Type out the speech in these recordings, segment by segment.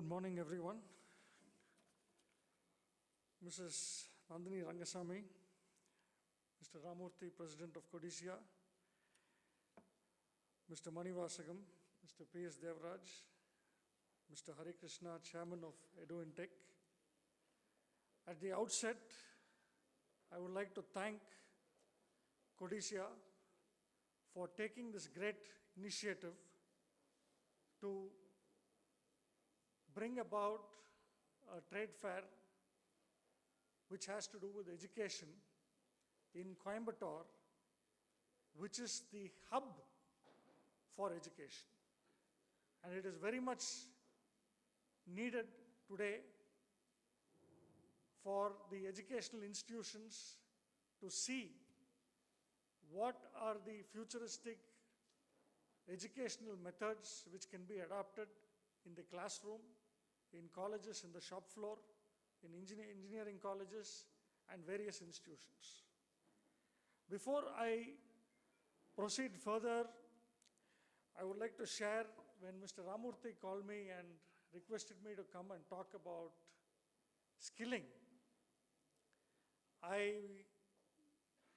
Good morning, everyone. Mrs. Nandini Rangasamy, Mr. Ramurthy, President of Codicea, Mr. Manivasagam, Mr. P.S. Devraj, Mr. Hari Krishna, Chairman of INTEC. At the outset, I would like to thank Codicea for taking this great initiative to bring about a trade fair which has to do with education in Coimbatore, which is the hub for education. And it is very much needed today for the educational institutions to see what are the futuristic educational methods which can be adopted in the classroom, in colleges, in the shop floor, in engineering colleges, and various institutions. Before I proceed further, I would like to share when Mr. Ramurthy called me and requested me to come and talk about skilling. I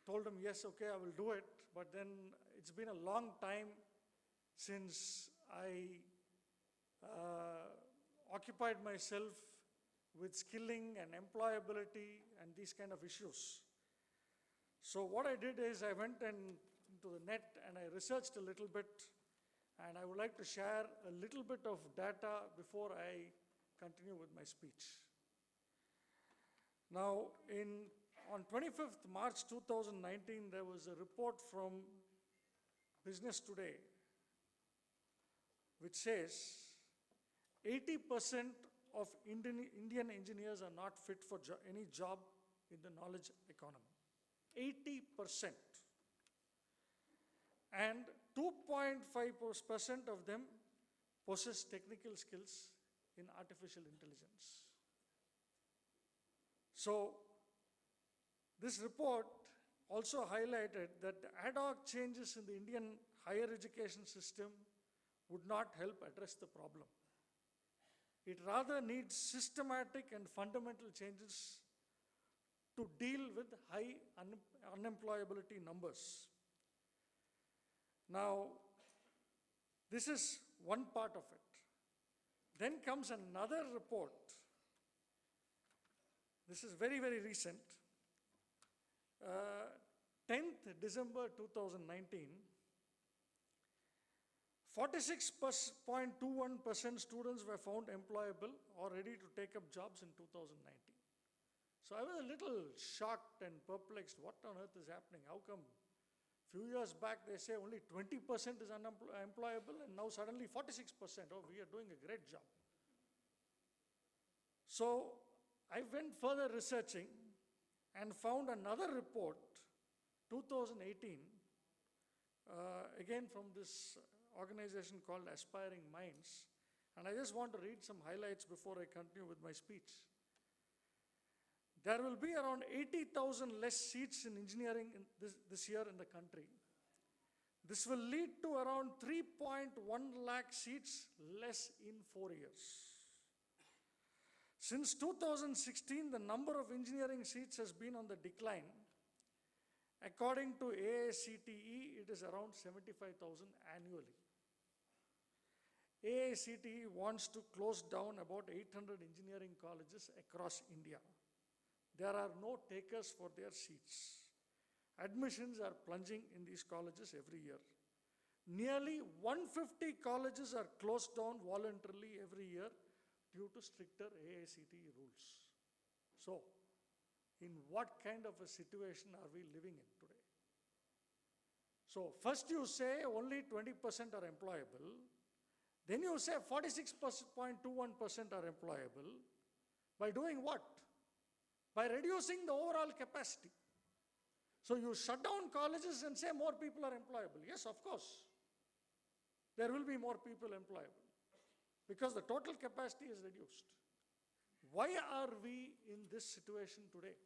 told him, yes, okay, I will do it, but then it's been a long time since I occupied myself with skilling and employability and these kind of issues. So what I did is I went into the net and I researched a little bit, and I would like to share a little bit of data before I continue with my speech. Now, on 25th March 2019, there was a report from Business Today which says 80% of Indian engineers are not fit for any job in the knowledge economy. 80%. And 2.5% of them possess technical skills in artificial intelligence. So, this report also highlighted that the ad hoc changes in the Indian higher education system would not help address the problem. It rather needs systematic and fundamental changes to deal with high unemployability numbers. Now, this is one part of it. Then comes another report. This is very, very recent. 10th December 2019, 46.21% students were found employable or ready to take up jobs in 2019. So I was a little shocked and perplexed. What on earth is happening? How come a few years back they say only 20% is unemployable and now suddenly 46%? Oh, we are doing a great job. So I went further researching and found another report, 2018, again from this organization called Aspiring Minds, and I just want to read some highlights before I continue with my speech. There will be around 80,000 less seats in engineering this year in the country. This will lead to around 3.1 lakh seats less in 4 years. Since 2016, the number of engineering seats has been on the decline. According to AICTE, it is around 75,000 annually. AICTE wants to close down about 800 engineering colleges across India. There are no takers for their seats. Admissions are plunging in these colleges every year. Nearly 150 colleges are closed down voluntarily every year due to stricter AICTE rules. So, in what kind of a situation are we living in today? So, first you say only 20% are employable, then you say 46.21% are employable. By doing what? By reducing the overall capacity. So you shut down colleges and say more people are employable. Yes, of course. There will be more people employable because the total capacity is reduced. Why are we in this situation today?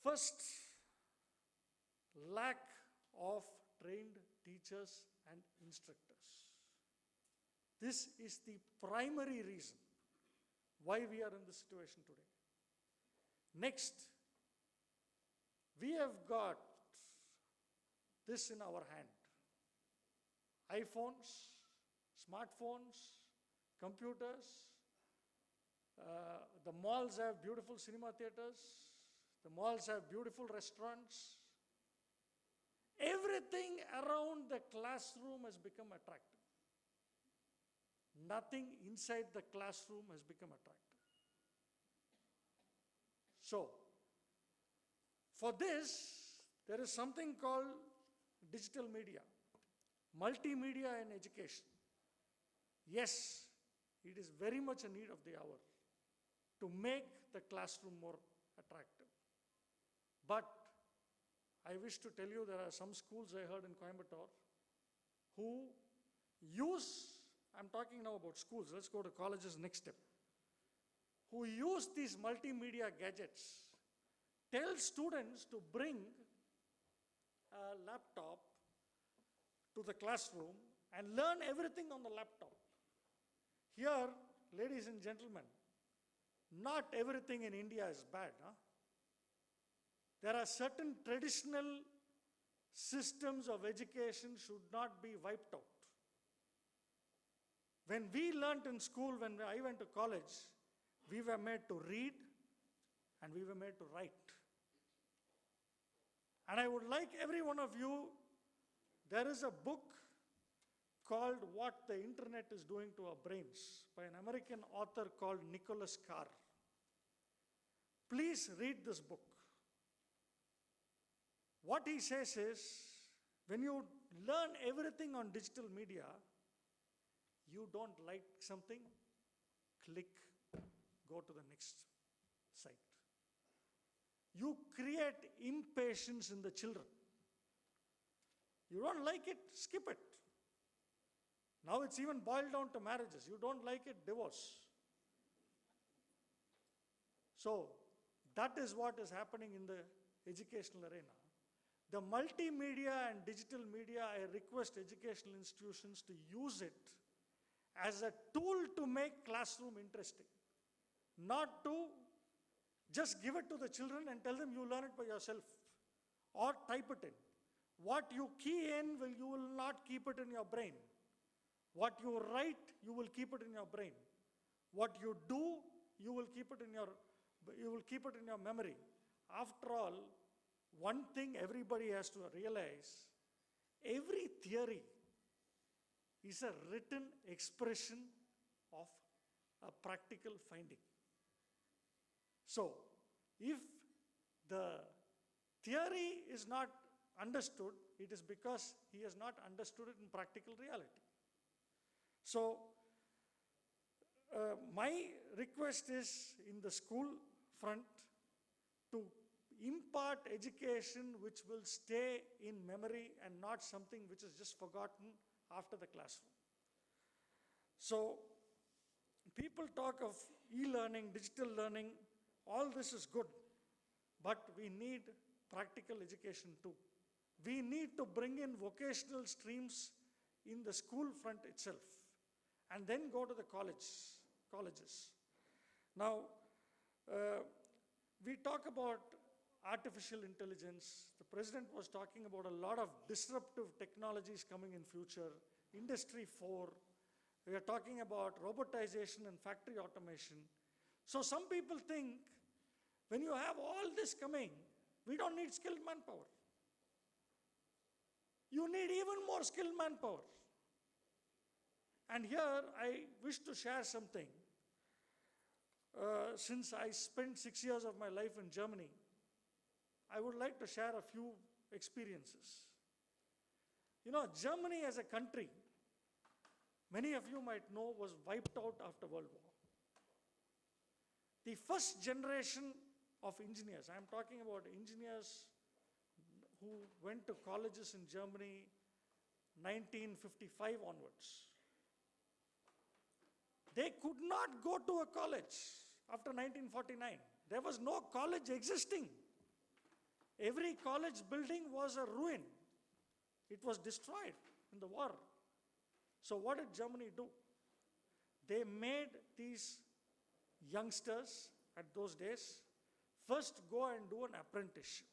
First, lack of trained teachers and instructors. This is the primary reason why we are in this situation today. Next, we have got this in our hand. iPhones, smartphones, computers. The malls have beautiful cinema theaters. The malls have beautiful restaurants. Everything around the classroom has become attractive. Nothing inside the classroom has become attractive. So, for this, there is something called digital media, multimedia in education. Yes, it is very much a need of the hour to make the classroom more attractive. But I wish to tell you there are some schools I heard in Coimbatore who use, I'm talking now about schools, let's go to colleges next step, who use these multimedia gadgets, tell students to bring a laptop to the classroom and learn everything on the laptop. Here, ladies and gentlemen, not everything in India is bad. Huh? There are certain traditional systems of education should not be wiped out. When we learned in school, when I went to college, we were made to read and we were made to write. And I would like every one of you, there is a book called What the Internet is Doing to Our Brains by an American author called Nicholas Carr. Please read this book. What he says is, when you learn everything on digital media, you don't like something, click, go to the next site. You create impatience in the children. You don't like it, skip it. Now it's even boiled down to marriages. You don't like it, divorce. So that is what is happening in the educational arena. The multimedia and digital media, I request educational institutions to use it as a tool to make classroom interesting. Not to just give it to the children and tell them you learn it by yourself or type it in. What you key in, you will not keep it in your brain. What you write, you will keep it in your brain. What you do, you will keep it in your memory. After all, one thing everybody has to realize, every theory is a written expression of a practical finding. So, if the theory is not understood, it is because he has not understood it in practical reality. So, my request is in the school front to impart education which will stay in memory and not something which is just forgotten after the classroom. So, people talk of e-learning, digital learning, all this is good, but we need practical education too. We need to bring in vocational streams in the school front itself and then go to the colleges. Now, we talk about artificial intelligence. The president was talking about a lot of disruptive technologies coming in future, Industry 4. We are talking about robotization and factory automation. So some people think when you have all this coming, we don't need skilled manpower. You need even more skilled manpower. And here I wish to share something. Since I spent 6 years of my life in Germany, I would like to share a few experiences. You know, Germany as a country, many of you might know, was wiped out after World War. The first generation of engineers, I'm talking about engineers who went to colleges in Germany 1955 onwards. They could not go to a college after 1949. There was no college existing. Every college building was a ruin. It was destroyed in the war. So what did Germany do? they made these youngsters at those days first go and do an apprenticeship.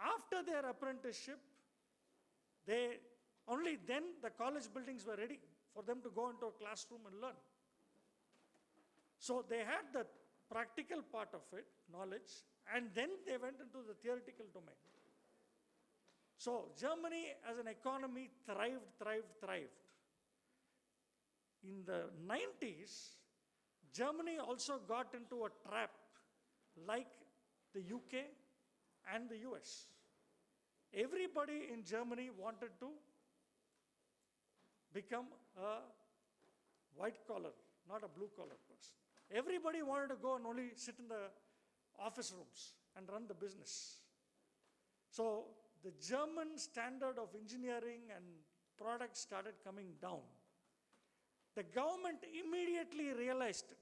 After their apprenticeship, only then the college buildings were ready for them to go into a classroom and learn. So they had the practical part of it, knowledge, and then they went into the theoretical domain. So Germany as an economy thrived. In the 90s, Germany also got into a trap like the UK and the US. Everybody in Germany wanted to become a white collar, not a blue collar person. Everybody wanted to go and only sit in the office rooms and run the business. So the German standard of engineering and products started coming down. The government immediately realized it.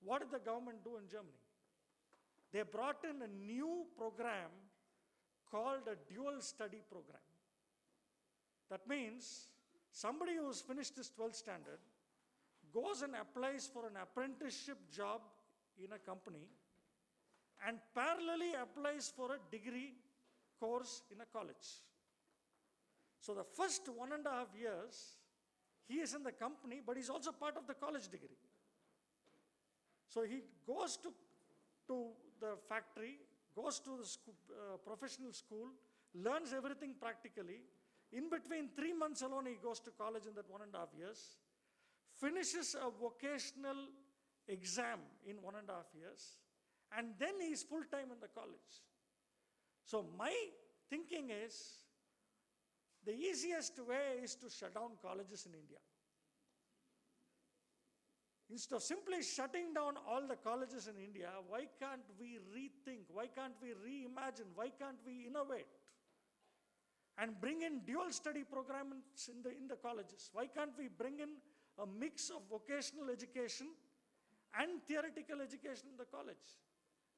What did the government do in Germany? They brought in a new program called a dual study program. That means somebody who's finished his 12th standard goes and applies for an apprenticeship job in a company and parallelly applies for a degree course in a college. So the first 1.5 years, he is in the company, but he's also part of the college degree. So he goes to the factory, goes to the professional school, learns everything practically. In between 3 months alone, he goes to college in that 1.5 years, finishes a vocational exam in 1.5 years, and then he is full-time in the college. So my thinking is, the easiest way is to shut down colleges in India. Instead of simply shutting down all the colleges in India, why can't we rethink? Why can't we reimagine? Why can't we innovate? And bring in dual study programs in the colleges? Why can't we bring in a mix of vocational education and theoretical education in the college?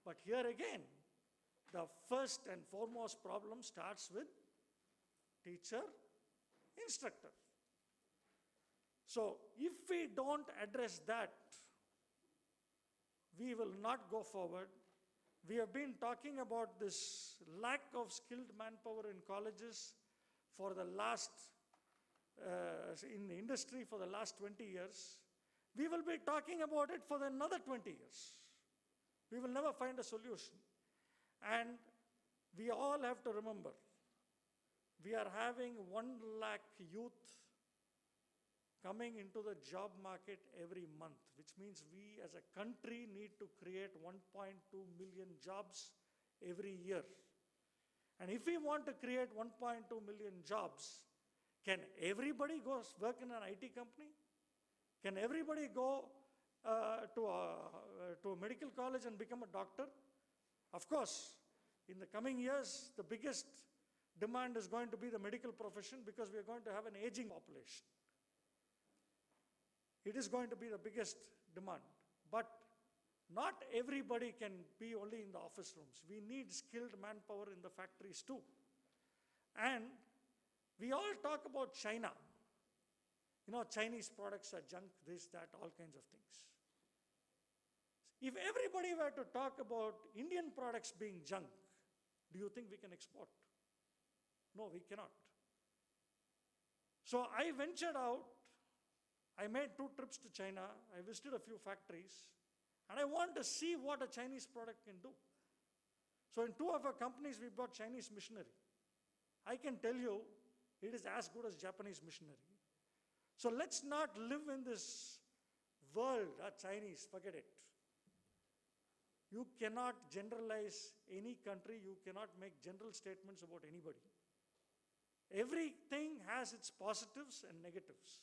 But here again, the first and foremost problem starts with teacher, instructor. So if we don't address that, we will not go forward. We have been talking about this lack of skilled manpower in colleges for the last, in the industry for the last 20 years. We will be talking about it for another 20 years. We will never find a solution. And we all have to remember, we are having 1 lakh youth coming into the job market every month, which means we as a country need to create 1.2 million jobs every year. And if we want to create 1.2 million jobs, can everybody go work in an IT company? Can everybody go to a medical college and become a doctor? Of course, in the coming years, the biggest demand is going to be the medical profession because we are going to have an aging population. It is going to be the biggest demand. But not everybody can be only in the office rooms. We need skilled manpower in the factories too. And we all talk about China. You know, Chinese products are junk, this, that, all kinds of things. If everybody were to talk about Indian products being junk, do you think we can export? No, we cannot. So I ventured out. I made 2 trips to China. I visited a few factories. And I want to see what a Chinese product can do. So in 2 of our companies, we bought Chinese machinery. I can tell you, it is as good as Japanese machinery. So let's not live in this world, Chinese, forget it. You cannot generalize any country. You cannot make general statements about anybody. Everything has its positives and negatives.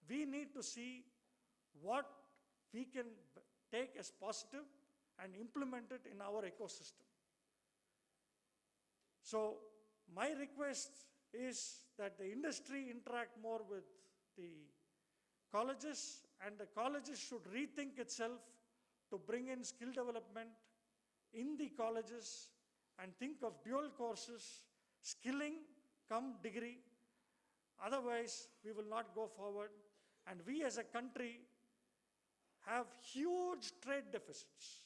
We need to see what we can take as positive and implement it in our ecosystem. So my request is that the industry interact more with the colleges, and the colleges should rethink itself to bring in skill development in the colleges and think of dual courses, skilling come degree. Otherwise, we will not go forward. And we as a country have huge trade deficits.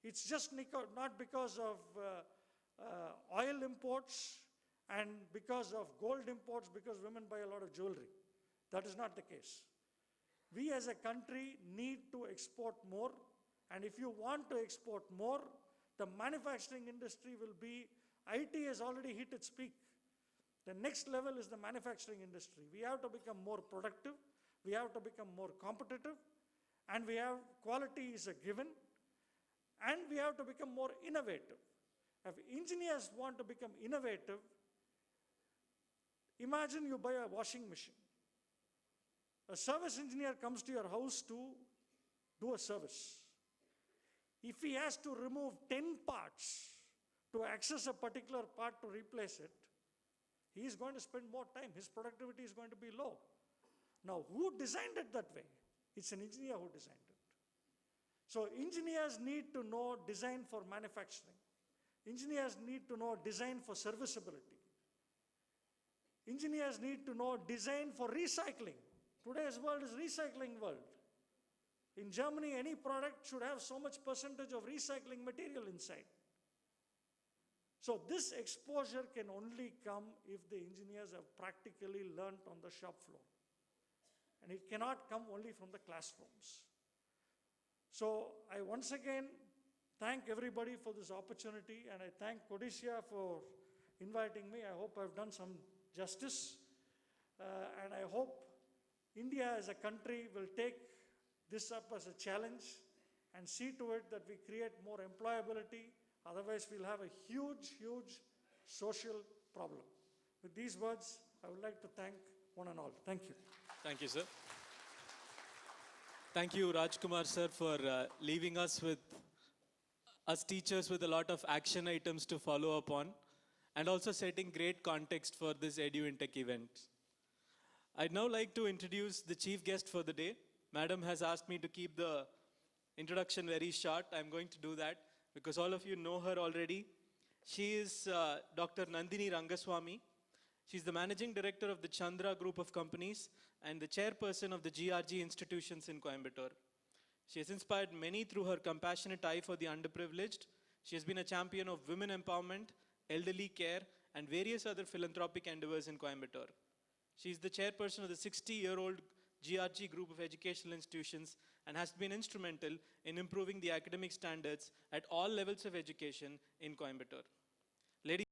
It's just not because of oil imports and because of gold imports, because women buy a lot of jewelry. That is not the case. We as a country need to export more, and if you want to export more, the manufacturing industry will be, IT has already hit its peak. The next level is the manufacturing industry. We have to become more productive, we have to become more competitive, and quality is a given, and we have to become more innovative. If engineers want to become innovative, imagine you buy a washing machine. A service engineer comes to your house to do a service. If he has to remove 10 parts to access a particular part to replace it, he is going to spend more time. His productivity is going to be low. Now, who designed it that way? It's an engineer who designed it. So engineers need to know design for manufacturing. Engineers need to know design for serviceability. Engineers need to know design for recycling. Today's world is recycling world. In Germany, any product should have so much percentage of recycling material inside. So this exposure can only come if the engineers have practically learnt on the shop floor. And it cannot come only from the classrooms. So I once again thank everybody for this opportunity, and I thank Codicia for inviting me. I hope I've done some justice. And I hope India as a country will take this up as a challenge and see to it that we create more employability. Otherwise, we'll have a huge, huge social problem. With these words, I would like to thank one and all. Thank you. Thank you, sir. Thank you, Rajkumar, sir, for leaving us teachers with a lot of action items to follow up on, and also setting great context for this EDU INTEC event. I'd now like to introduce the chief guest for the day. Madam has asked me to keep the introduction very short. I'm going to do that because all of you know her already. She is Dr. Nandini Rangaswamy. She's the Managing Director of the Chandra Group of Companies and the Chairperson of the GRG institutions in Coimbatore. She has inspired many through her compassionate eye for the underprivileged. She has been a champion of women empowerment, elderly care, and various other philanthropic endeavors in Coimbatore. She is the chairperson of the 60-year-old GRG group of educational institutions and has been instrumental in improving the academic standards at all levels of education in Coimbatore. Ladies